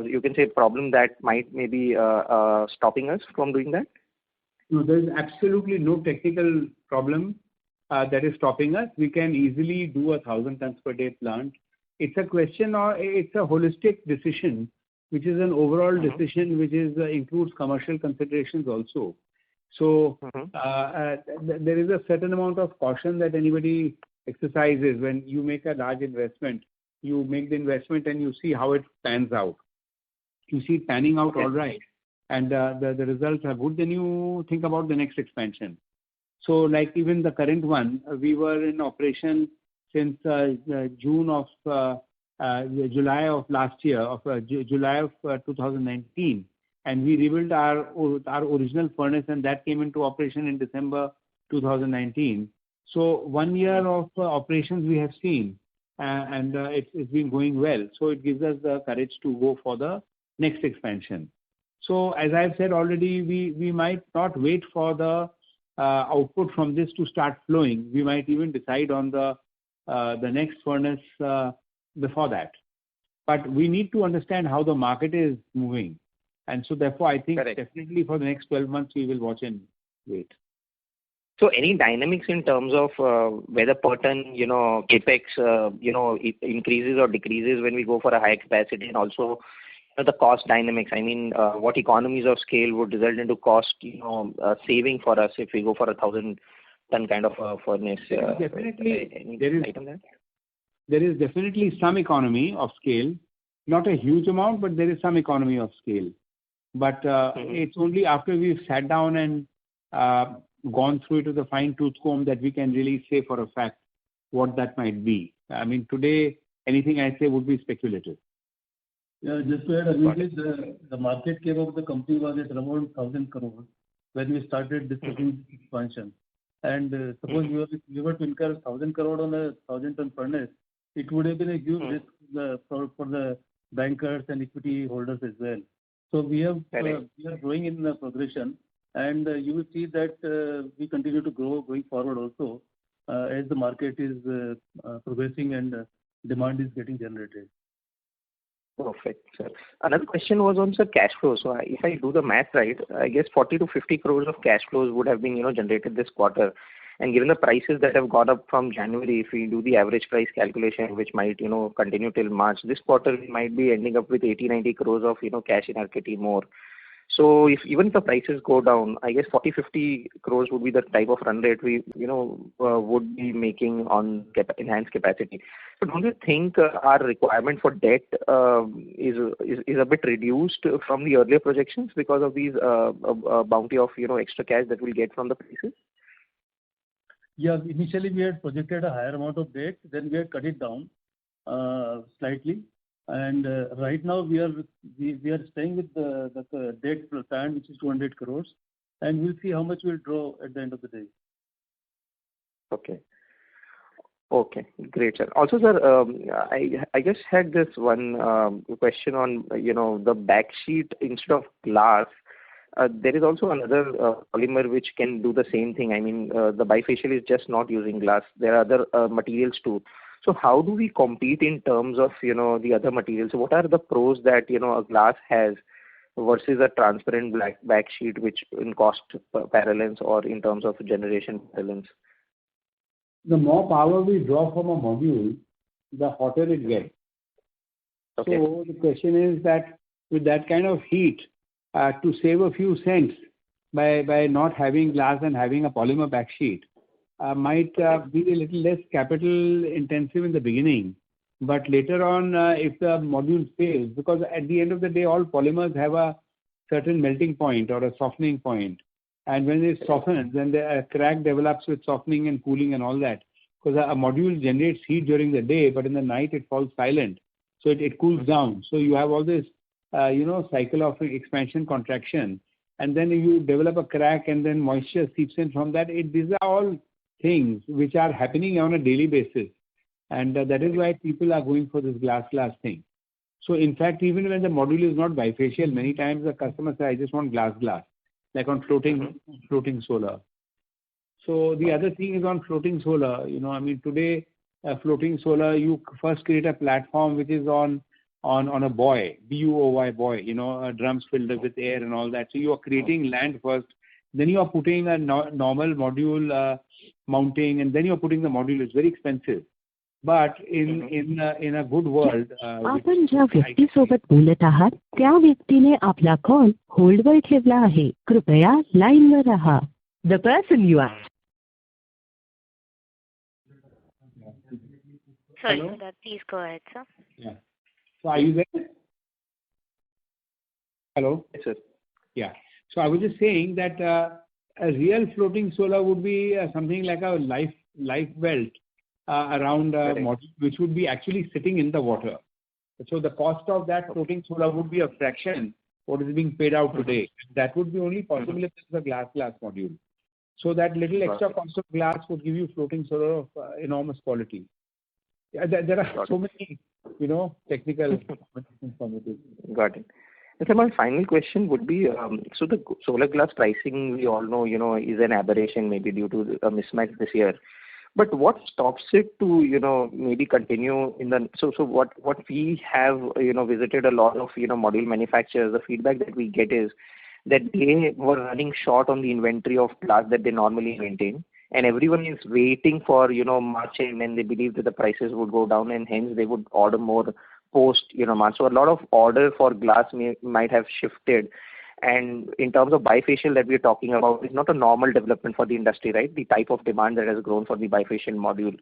you can say, problem that might maybe stopping us from doing that? No, there is absolutely no technical problem that is stopping us. We can easily do 1,000 tons per day plant. It's a question or it's a holistic decision, which is an overall decision which includes commercial considerations also. So there is a certain amount of caution that anybody exercises when you make a large investment. You make the investment and you see how it pans out. You see it panning out all right, and the results are good, then you think about the next expansion. So like even the current one, we were in operation since July of last year, July of 2019, and we rebuilt our original furnace, and that came into operation in December 2019. So 1 year of operations we have seen. And it's been going well. So it gives us the courage to go for the next expansion. So as I've said already, we might not wait for the output from this to start flowing. We might even decide on the next furnace before that. But we need to understand how the market is moving. And so therefore, I think definitely for the next 12 months, we will watch and wait. So any dynamics in terms of whether per ton, capex, increases or decreases when we go for a high capacity, and also the cost dynamics. I mean, what economies of scale would result into cost, saving for us if we go for 1,000 ton kind of a furnace? Definitely, there is definitely some economy of scale. Not a huge amount, but there is some economy of scale. But it's only after we've sat down and gone through it with a fine-tooth comb that we can really say for a fact what that might be. I mean, today, anything I say would be speculative. Yeah, just to add, the market cap of the company was at around 1,000 crores when we started discussing expansion. And suppose we were to incur 1,000 crore on a 1,000-ton furnace, it would have been a huge risk for the bankers and equity holders as well. So we are growing in the progression. And you will see that we continue to grow going forward also as the market is progressing and demand is getting generated. Perfect, sir. Another question was on cash flow. So if I do the math right, I guess 40 to 50 crores of cash flows would have been generated this quarter. And given the prices that have gone up from January, if we do the average price calculation, which might continue till March, this quarter we might be ending up with 80-90 crores of cash in our kitty more. So if even if the prices go down, I guess 40-50 crores would be the type of run rate we would be making on enhanced capacity. So don't you think our requirement for debt is a bit reduced from the earlier projections because of these bounty of extra cash that we'll get from the prices? Yeah, initially we had projected a higher amount of debt, then we had cut it down slightly, and right now we are staying with the debt plan, which is 200 crores, and we'll see how much we'll draw at the end of the day. Okay, great, sir. Also, sir, I just had this one question on the back sheet instead of glass. There is also another polymer which can do the same thing. I mean, the bifacial is just not using glass. There are other materials too. So how do we compete in terms of the other materials? What are the pros that a glass has versus a transparent back sheet, which in cost parallels or in terms of generation parallels? The more power we draw from a module, the hotter it gets. Okay. So the question is that with that kind of heat, to save a few cents by not having glass and having a polymer back sheet might be a little less capital intensive in the beginning. But later on, if the module fails, because at the end of the day, all polymers have a certain melting point or a softening point. And when they soften, then a crack develops with softening and cooling and all that. Because a module generates heat during the day, but in the night it falls silent. So it cools down. So you have all this, cycle of expansion, contraction. And then you develop a crack and then moisture seeps in from that. These are all things which are happening on a daily basis. And that is why people are going for this glass thing. So in fact, even when the module is not bifacial, many times the customer says, I just want glass, like on floating solar. So the other thing is on floating solar. Today, floating solar, you first create a platform which is on a buoy, buoy, drums filled with air and all that. So you are creating land first, then you are putting a normal module mounting, and then you are putting the module. It's very expensive. But in a good world, आपण ज्या व्यक्तीसोबत बोलत आहात त्या व्यक्तीने आपला call होल्डवर ठेवला आहे. कृपया लाईनवर राहा. The person you are. Sorry for that. Please go ahead, sir. Yeah. So are you there? Hello? Yes, sir. Yeah. So I was just saying that a real floating solar would be something like a life belt around a module, which would be actually sitting in the water. So the cost of that floating solar would be a fraction what is being paid out today. That would be only possible if it's a glass module. So that little extra cost of glass would give you floating solar of enormous quality. There are so many, technical information. Got it. And so my final question would be, so the solar glass pricing, we all know, is an aberration maybe due to a mismatch this year. But what stops it to, maybe continue in the, so what we have, visited a lot of, module manufacturers, the feedback that we get is that they were running short on the inventory of glass that they normally maintain. And everyone is waiting for, March end, and they believe that the prices would go down and hence they would order more post, March. So a lot of order for glass might have shifted. And in terms of bifacial that we're talking about, it's not a normal development for the industry, right? The type of demand that has grown for the bifacial module.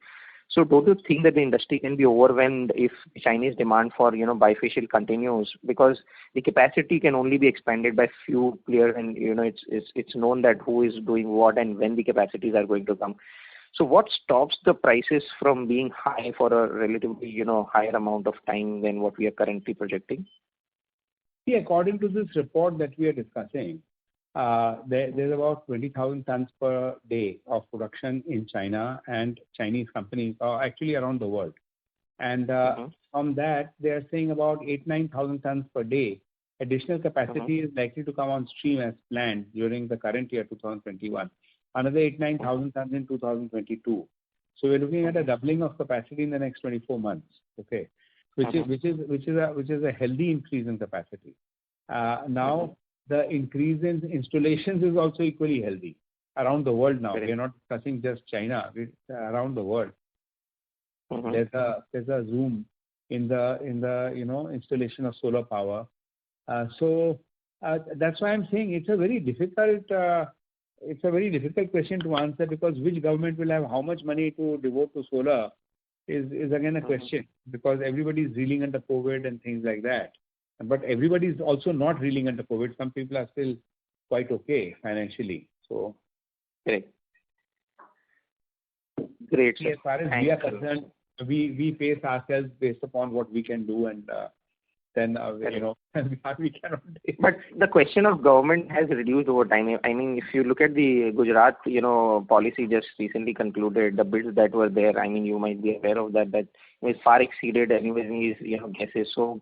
So don't you think that the industry can be overwhelmed if Chinese demand for, bifacial continues? Because the capacity can only be expanded by few players, and, it's known that who is doing what and when the capacities are going to come. So what stops the prices from being high for a relatively, higher amount of time than what we are currently projecting? See, according to this report that we are discussing, there's about 20,000 tons per day of production in China and Chinese companies, actually around the world. And from that, they are saying about 9,000 tons per day. Additional capacity is likely to come on stream as planned during the current year, 2021. Another 9,000 tons in 2022. So we're looking at a doubling of capacity in the next 24 months. Okay. Which is a healthy increase in capacity. Now the increase in installations is also equally healthy around the world now. We are not discussing just China, around the world. There's a zoom in the installation of solar power. So That's why I'm saying it's a very difficult question to answer, because which government will have how much money to devote to solar is again a question, because everybody is reeling under COVID and things like that. But everybody is also not reeling under COVID. Some people are still quite okay financially. So, Great. as far as we are concerned, we pace ourselves based upon what we can do, and then we cannot. But the question of government has reduced over time. I mean, if you look at the Gujarat, policy just recently concluded, the bills that were there, I mean, you might be aware of that was far exceeded anybody's, guesses. So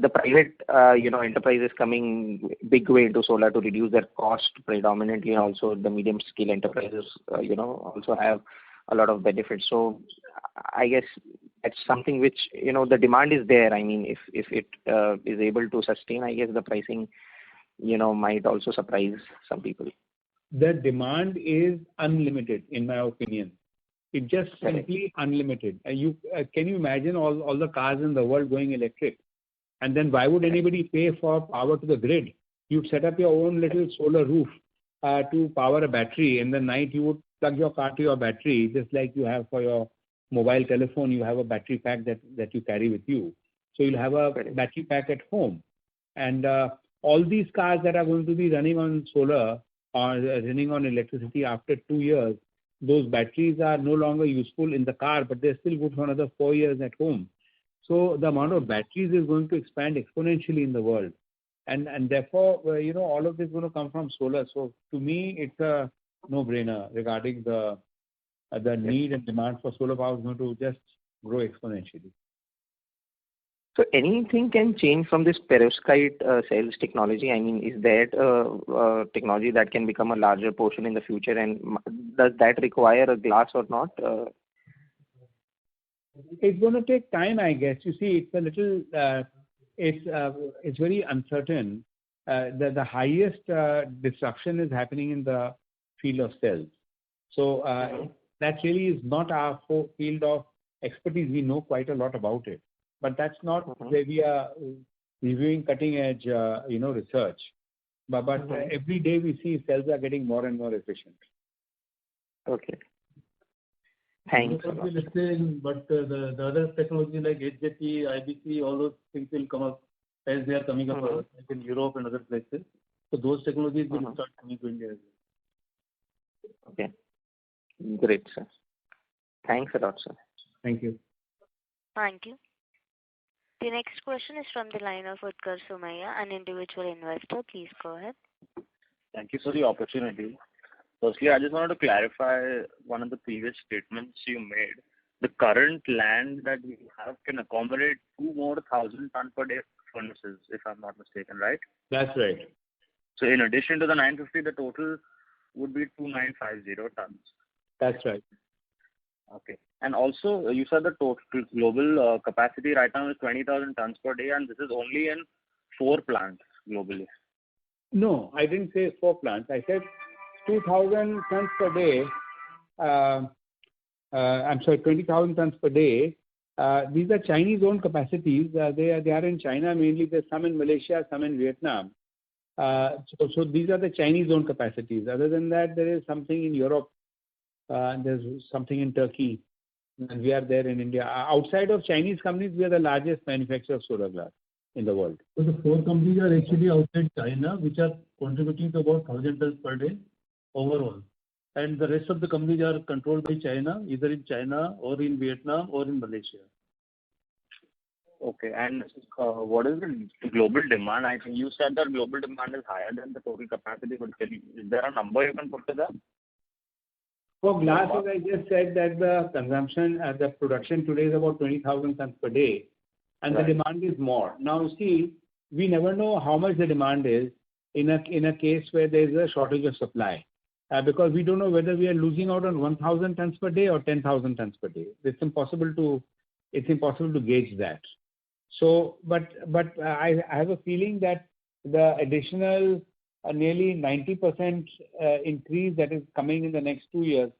the private, enterprises coming big way into solar to reduce their cost predominantly, and also the medium scale enterprises, also have a lot of benefits. So I guess that's something which, the demand is there. I mean, if it is able to sustain, I guess the pricing, might also surprise some people. The demand is unlimited, in my opinion. It's just simply unlimited. Can you imagine all the cars in the world going electric? And then why would anybody pay for power to the grid? You'd set up your own little solar roof to power a battery. In the night, you would plug your car to your battery, just like you have for your mobile telephone. You have a battery pack that you carry with you. So you'll have a battery pack at home. And all these cars that are going to be running on solar or running on electricity after 2 years, those batteries are no longer useful in the car, but they're still good for another 4 years at home. So the amount of batteries is going to expand exponentially in the world. And therefore, all of this is going to come from solar. So to me, it's a no-brainer regarding the need and demand for solar power is going to just grow exponentially. So anything can change from this perovskite cells technology? I mean, is that technology that can become a larger portion in the future, and does that require a glass or not? It's going to take time, I guess. You see, it's a little, it's very uncertain. The highest disruption is happening in the field of cells. So that really is not our field of expertise. We know quite a lot about it, but that's not where we are reviewing cutting edge, research. But every day we see cells are getting more and more efficient. Okay. Thanks. But the other technology like HJT, IBC, all those things will come up as they are coming up in Europe and other places. So those technologies will start coming to India as well. Okay. Great, sir. Thanks a lot, sir. Thank you. Thank you. The next question is from the line of Utkarsh Somaiya, an individual investor. Please go ahead. Thank you for the opportunity. Firstly, I just wanted to clarify one of the previous statements you made. The current land that we have can accommodate 2 more 1,000 ton per day furnaces, if I'm not mistaken, right? That's right. So in addition to the 950, the total would be 2,950 tons. That's right. Okay. And also, you said the total global capacity right now is 20,000 tons per day, and this is only in 4 plants globally. No, I didn't say 4 plants. I said 2,000 tons per day. 20,000 tons per day. These are Chinese-owned capacities. They are in China mainly. There's some in Malaysia, some in Vietnam. So these are the Chinese-owned capacities. Other than that, there is something in Europe. There's something in Turkey. And we are there in India. Outside of Chinese companies, we are the largest manufacturer of solar glass in the world. So the 4 companies are actually outside China, which are contributing to about 1,000 tons per day overall. And the rest of the companies are controlled by China, either in China or in Vietnam or in Malaysia. Okay. And what is the global demand? I think you said that global demand is higher than the total capacity, but is there a number you can put to that? For glass, as I just said, that the consumption, the production today is about 20,000 tons per day, and the demand is more. Now, see, we never know how much the demand is in a case where there is a shortage of supply, because we don't know whether we are losing out on 1,000 tons per day or 10,000 tons per day. It's impossible to gauge that. So, but I have a feeling that the additional nearly 90% increase that is coming in the next 2 years,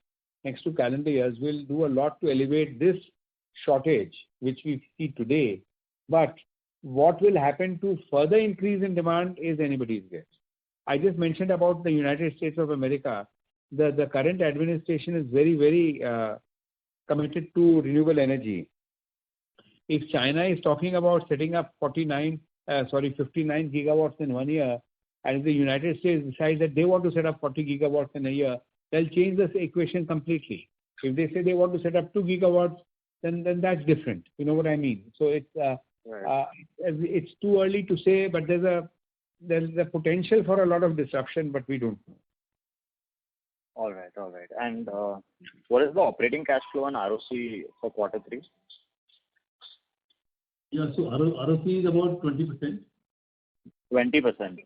next 2 calendar years, will do a lot to elevate this shortage, which we see today. But what will happen to further increase in demand is anybody's guess. I just mentioned about the United States of America. The current administration is very, very committed to renewable energy. If China is talking about setting up 59 gigawatts in 1 year, and if the United States decides that they want to set up 40 gigawatts in a year, they'll change this equation completely. If they say they want to set up 2 gigawatts, then that's different. You know what I mean? So it's too early to say, but there's a potential for a lot of disruption, but we don't know. All right. And what is the operating cash flow and ROC for quarter 3? Yeah, so ROC is about 20%. 20%?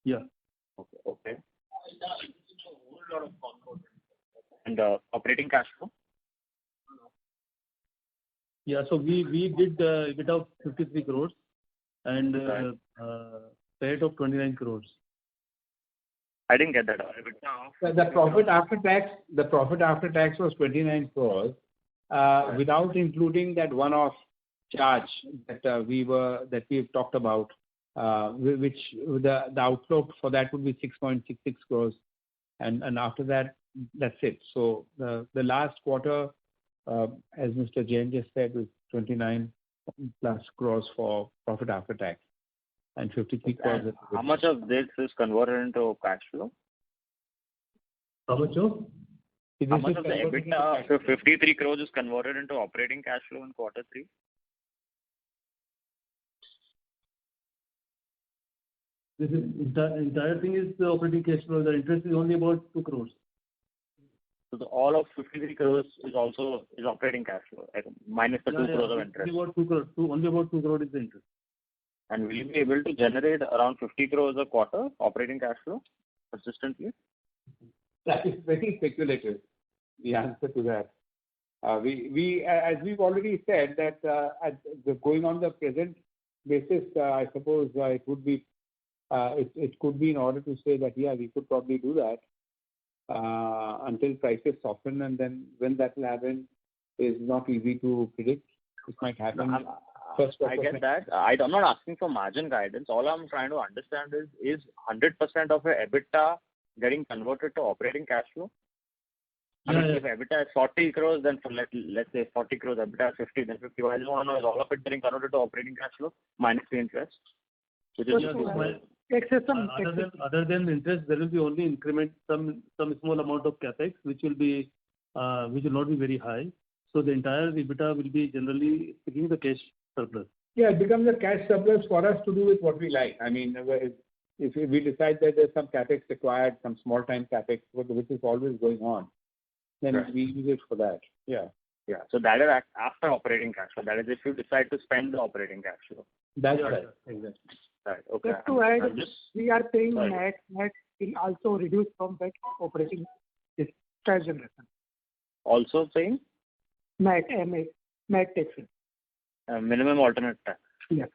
Yeah. Okay. And operating cash flow? Yeah, so we did a bit of 53 crores and PAT of 29 crores. I didn't get that. The profit after tax was 29 crores, without including that one-off charge that we've talked about, which the outlook for that would be 6.66 crores, and after that, that's it. So the last quarter, as Mr. Jain just said, was 29 plus crores for profit after tax, and 53 crores. How much of this is converted into cash flow? How much of? How much of the EBITDA, so 53 crores is converted into operating cash flow in quarter 3? This is entire thing is the operating cash flow. The interest is only about 2 crores. So all of 53 crores is operating cash flow, minus the 2 crores of interest. Only about 2 crores is the interest. And will you be able to generate around 50 crores a quarter operating cash flow consistently? That is very speculative, the answer to that. We as we've already said, that going on the present basis, I suppose it would be it could be in order to say that, yeah, we could probably do that until prices soften, and then when that will happen is not easy to predict. It might happen. I get that. I'm not asking for margin guidance. All I'm trying to understand is 100% of your EBITDA getting converted to operating cash flow? If EBITDA is 40 crores, then let's say 40 crores, EBITDA is 50, then 50. I just want to know, is all of it getting converted to operating cash flow minus the interest? Other than the interest, there will be only increment, some small amount of capex, which will not be very high. So the entire EBITDA will be, generally speaking, the cash surplus. Yeah, it becomes a cash surplus for us to do with what we like. I mean, if we decide that there's some capex required, some small time capex, which is always going on, then we use it for that. Yeah. So that is after operating cash flow. That is if you decide to spend the operating cash flow. That's right. Exactly. Right. Okay. Just to add, we are paying MAT. MAT will also reduce from that operating cash generation. Also paying? MAT taxes. Minimum alternate tax. Yes.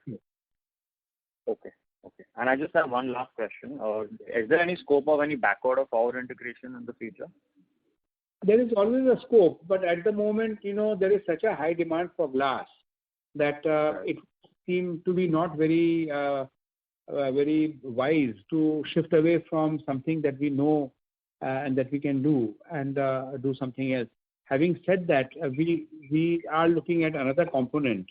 Okay. And I just have one last question. Is there any scope of any backward or forward integration in the future? There is always a scope, but at the moment, there is such a high demand for glass that it seems to be not very wise to shift away from something that we know and that we can do and do something else. Having said that, we are looking at another component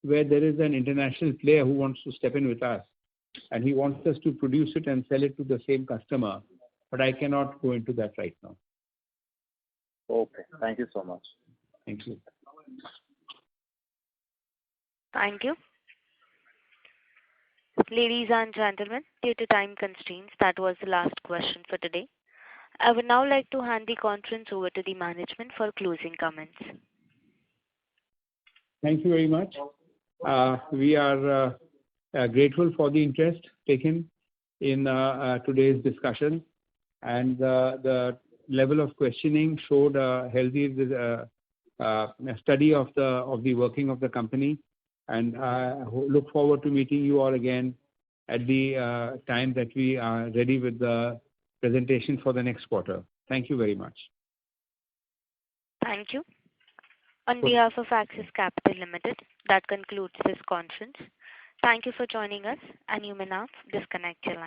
where there is an international player who wants to step in with us, and he wants us to produce it and sell it to the same customer, but I cannot go into that right now. Okay. Thank you so much. Thank you. Thank you. Ladies and gentlemen, due to time constraints, that was the last question for today. I would now like to hand the conference over to the management for closing comments. Thank you very much. We are grateful for the interest taken in today's discussion, and the level of questioning showed a healthy study of the working of the company, and I look forward to meeting you all again at the time that we are ready with the presentation for the next quarter. Thank you very much. Thank you. On behalf of Axis Capital Limited, that concludes this conference. Thank you for joining us, and you may now disconnect your line.